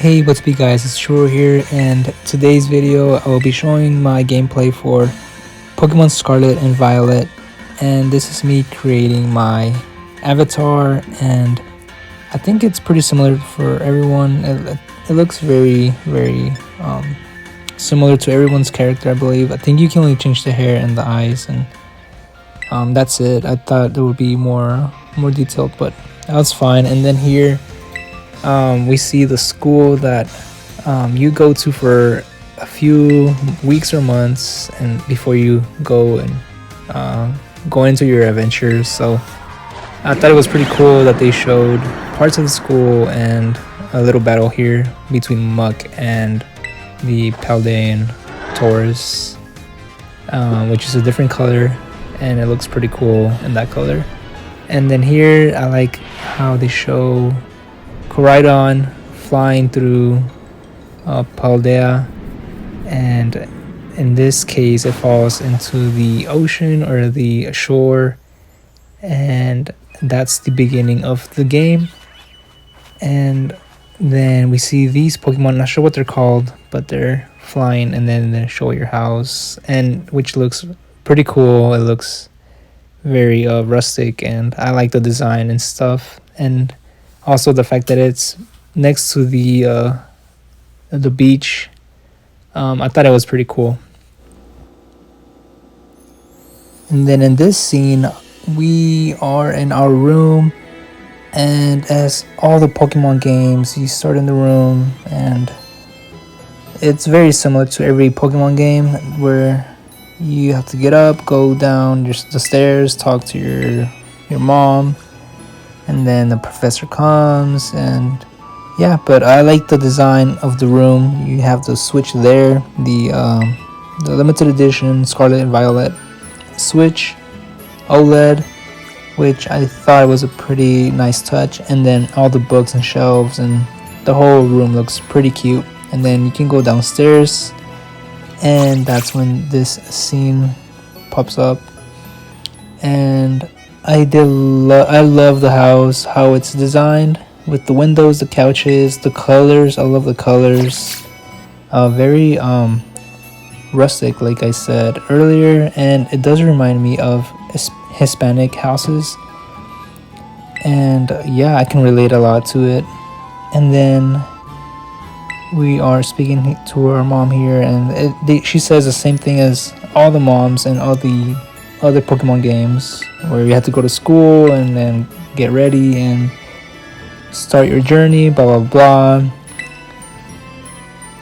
Hey, what's up, you guys? It's Shuro here, and today's video I will be showing my gameplay for Pokemon Scarlet and Violet. And this is me creating my avatar, and I think it's pretty similar for everyone. It looks very similar to everyone's character, I believe. I think you can only change the hair and the eyes, and that's it. I thought there would be more detailed, but that's fine. And then here we see the school that you go to for a few weeks or months, and before you go and go into your adventures. So I thought it was pretty cool that they showed parts of the school and a little battle here between Muck and the Paldean Taurus, which is a different color, and it looks pretty cool in that color. And then here I like how they show Koraidon flying through Paldean, and in this case it falls into the ocean or the shore, and that's the beginning of the game. And then we see these Pokemon, not sure what they're called, but they're flying, and then they show your house, and which looks pretty cool. It looks very rustic, and I like the design and stuff, and also the fact that it's next to the beach. I thought it was pretty cool. And then in this scene we are in our room, and as all the Pokemon games, you start in the room, and it's very similar to every Pokemon game where you have to get up, go down the stairs, talk to your mom, and then the professor comes. And yeah, but I like the design of the room. You have the Switch there, the limited edition Scarlet and Violet Switch OLED, which I thought was a pretty nice touch. And then all the books and shelves, and the whole room looks pretty cute. And then you can go downstairs, and that's when this scene pops up. And I love the house, how it's designed with the windows, the couches, the colors. I love the colors. Very rustic, like I said earlier, and it does remind me of Hispanic houses. And yeah, I can relate a lot to it. And then we are speaking to our mom here, and she says the same thing as all the moms and all the other Pokemon games, where you have to go to school and then get ready and start your journey, blah blah blah.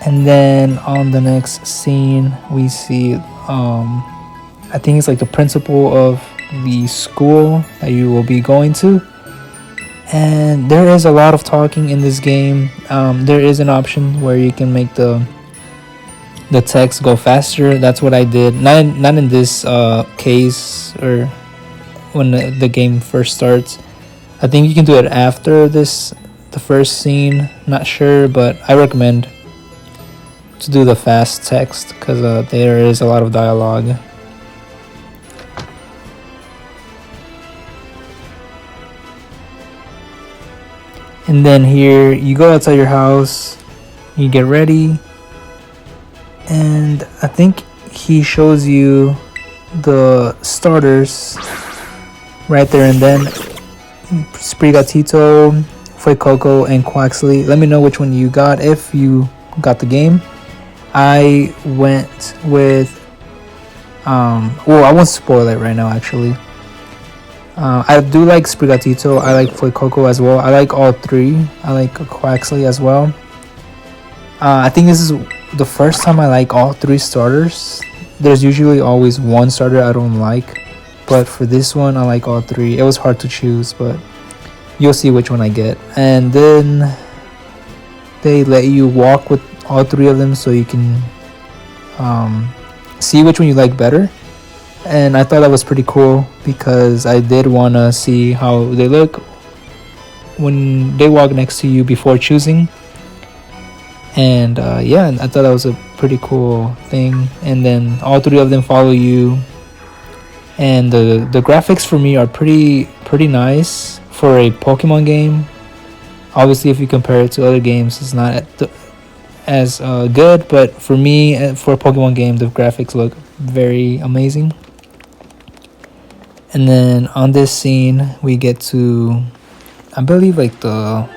And then on the next scene we see I think it's like the principal of the school that you will be going to. And there is a lot of talking in this game. There is an option where you can make the text go faster. That's what I did. Not in this case, or when the game first starts. I think you can do it after the first scene. Not sure, but I recommend to do the fast text, because there is a lot of dialogue. And then here you go outside your house, you get ready, and I think he shows you the starters right there and then. Sprigatito, Fuecoco, and Quaxley. Let me know which one you got if you got the game. I went with well, I won't spoil it right now actually. I do like Sprigatito, I like Fuecoco as well, I like all three, I like Quaxley as well. I think this is the first time I like all three starters. There's usually always one starter I don't like, but for this one I like all three. It was hard to choose, but you'll see which one I get. And then they let you walk with all three of them, so you can see which one you like better. And I thought that was pretty cool, because I did want to see how they look when they walk next to you before choosing. And yeah, I thought that was a pretty cool thing. And then all three of them follow you, and the graphics for me are pretty nice for a Pokemon game. Obviously, if you compare it to other games, it's not as good. But for me, for a Pokemon game, the graphics look very amazing. And then on this scene, we get to, I believe, like the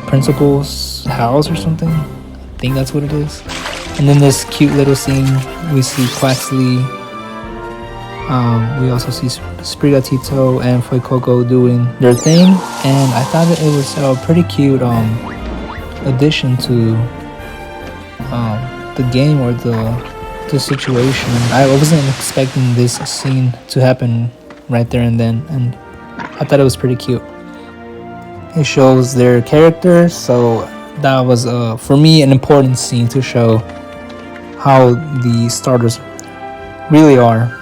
principal's house or something. I think that's what it is. And then this cute little scene, we see Quaxley. We also see Sprigatito and Fuecoco doing their thing, and I thought that it was a pretty cute addition to the game or the situation. I wasn't expecting this scene to happen right there and then, and I thought it was pretty cute. It shows their characters, so that was for me an important scene to show how the starters really are.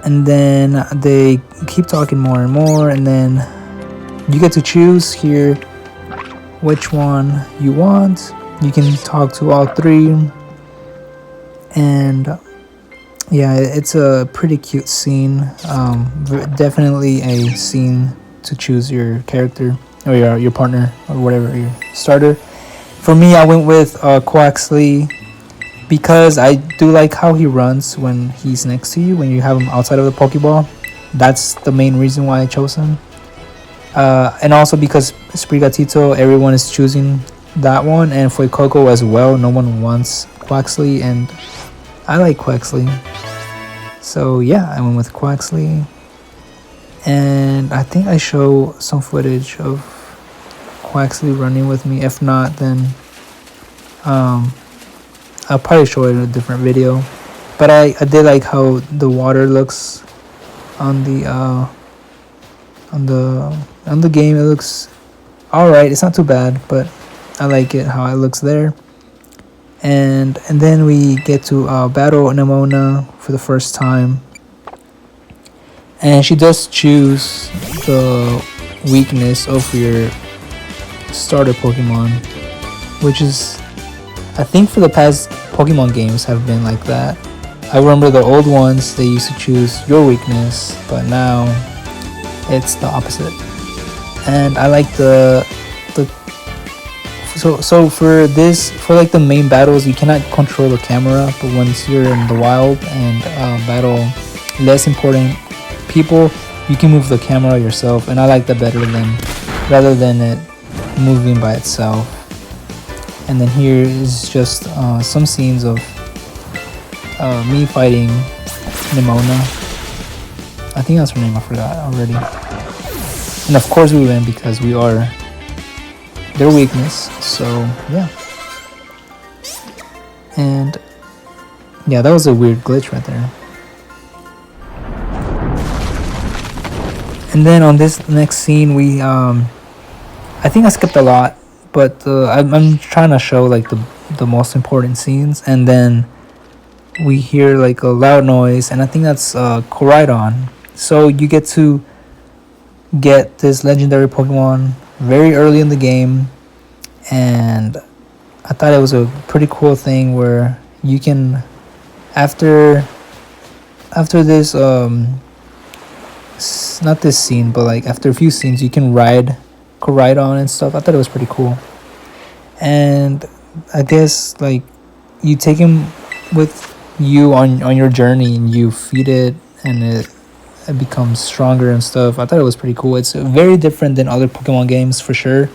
And then they keep talking more and more, and then you get to choose here which one you want. You can talk to all three, and yeah, it's a pretty cute scene. Definitely a scene to choose your character or your partner or whatever, your starter. For me, I went with Quaxley because I do like how he runs when he's next to you, when you have him outside of the Pokeball. That's the main reason why I chose him. And also because Sprigatito, everyone is choosing that one, and Fuecoco as well. No one wants Quaxley, and I like Quaxley. So yeah, I went with Quaxley. And I think I show some footage of Quaxley running with me. If not, then I'll probably show it in a different video. But I did like how the water looks on the game. It looks alright. It's not too bad, but I like it how it looks there. And then we get to battle Nemona for the first time. And she does choose the weakness of your starter Pokemon, which is, I think for the past Pokemon games have been like that. I remember the old ones, they used to choose your weakness, but now it's the opposite. And I like so for this, for like the main battles, you cannot control the camera, but once you're in the wild and battle less important people, you can move the camera yourself, and I like that better rather than it moving by itself. And then here is just some scenes of me fighting Nemona. I think that's her name, I forgot already. And of course we win because we are their weakness. So yeah. And yeah, that was a weird glitch right there. And then on this next scene, we I think I skipped a lot, but I'm trying to show like the most important scenes. And then we hear like a loud noise, and I think that's Koraidon. So you get to get this legendary Pokemon very early in the game, and I thought it was a pretty cool thing where you can, after this not this scene, but like after a few scenes, you can ride Koraidon and stuff. I thought it was pretty cool. And I guess like you take him with you on your journey, and you feed it, and it becomes stronger and stuff. I thought it was pretty cool. It's very different than other Pokemon games for sure.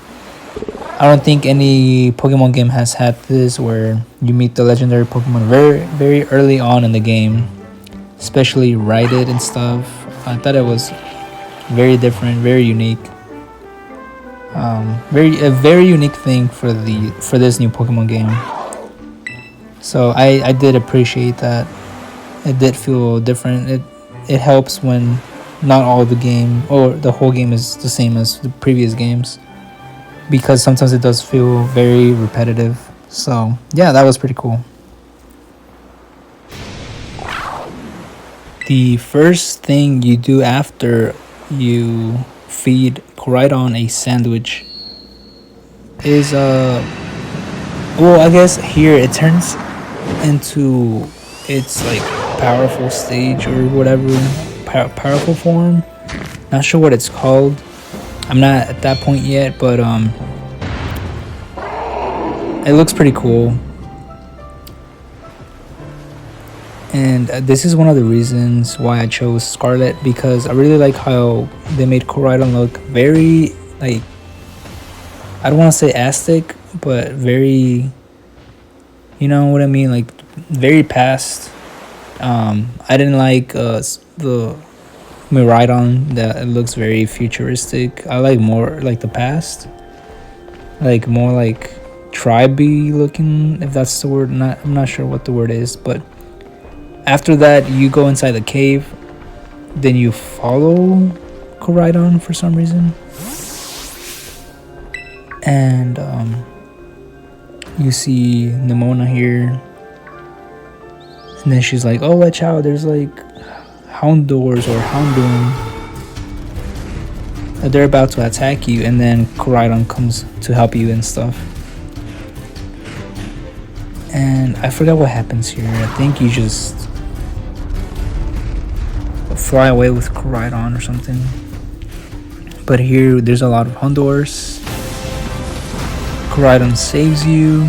I don't think any Pokemon game has had this where you meet the legendary Pokemon very, very early on in the game, especially ride it and stuff. I thought it was very different, very unique. A very unique thing for this new Pokemon game. So I did appreciate that. It did feel different. It helps when not all the game or the whole game is the same as the previous games, because sometimes it does feel very repetitive. So yeah, that was pretty cool. The first thing you do after you feed Koraidon a sandwich is well, I guess here it turns into its like powerful stage or whatever, powerful form. Not sure what it's called, I'm not at that point yet, but it looks pretty cool. And this is one of the reasons why I chose Scarlet, because I really like how they made Koraidon look very, like, I don't want to say Aztec, but very, you know what I mean, like very past. I didn't like the Miraidon, that it looks very futuristic. I like more like the past, like more like tribe-y looking, if that's the word. I'm not sure what the word is, but after that you go inside the cave, then you follow Koraidon for some reason, and you see Nimona here, and then she's like, oh, watch out, there's like Houndours or Houndoom, they're about to attack you. And then Koraidon comes to help you and stuff. And I forgot what happens here. I think you just fly away with Koraidon or something. But here there's a lot of Houndours. Koraidon saves you,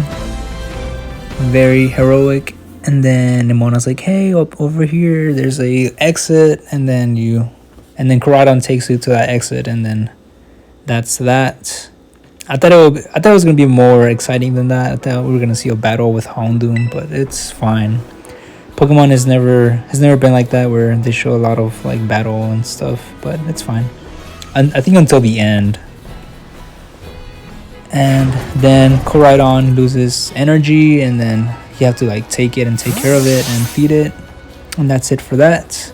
very heroic. And then Nimona's like, hey, up over here there's a exit, and then Koraidon takes you to that exit, and then that's that. I thought it was gonna be more exciting than that. I thought we were gonna see a battle with Houndoom, but it's fine. Pokemon has never been like that, where they show a lot of like battle and stuff, but it's fine. I think until the end. And then Koraidon loses energy, and then you have to like take it and take care of it and feed it, and that's it for that.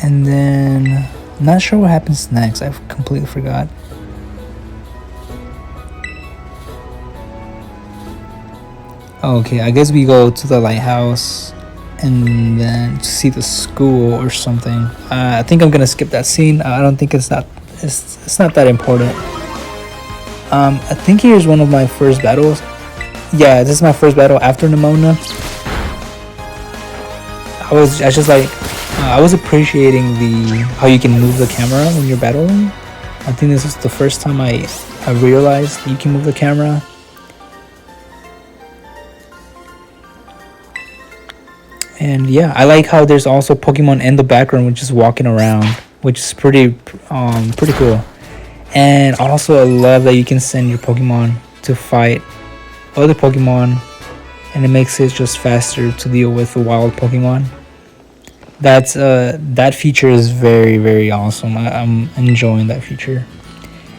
And then I'm not sure what happens next. I've completely forgot. Okay, I guess we go to the lighthouse and then to see the school or something. I think I'm gonna skip that scene. I don't think it's not that important. I think here's one of my first battles. Yeah, this is my first battle after Nimona. I was appreciating how you can move the camera when you're battling. I think this is the first time I realized you can move the camera. And yeah, I like how there's also Pokemon in the background which is walking around, which is pretty cool. And also I love that you can send your Pokemon to fight other Pokemon, and it makes it just faster to deal with the wild Pokemon. That feature is very, very awesome. I'm enjoying that feature.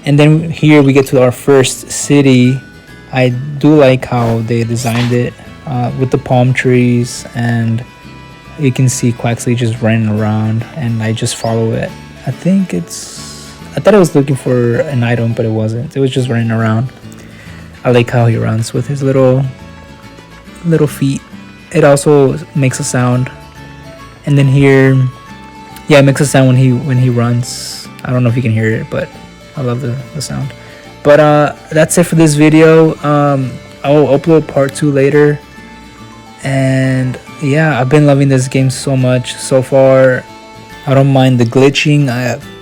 And then here we get to our first city. I do like how they designed it with the palm trees, and you can see Quaxley just running around, and I just follow it. I thought I was looking for an item, but it wasn't. It was just running around. I like how he runs with his little feet. It also makes a sound. And then here, yeah, it makes a sound when he runs. I don't know if you can hear it, but I love the sound. But that's it for this video. I'll upload part 2 later. And yeah, I've been loving this game so much so far. I don't mind the glitching.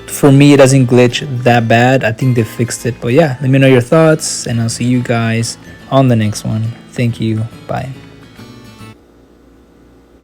For me, it doesn't glitch that bad. I think they fixed it. But yeah, let me know your thoughts, and I'll see you guys on the next one. Thank you. Bye.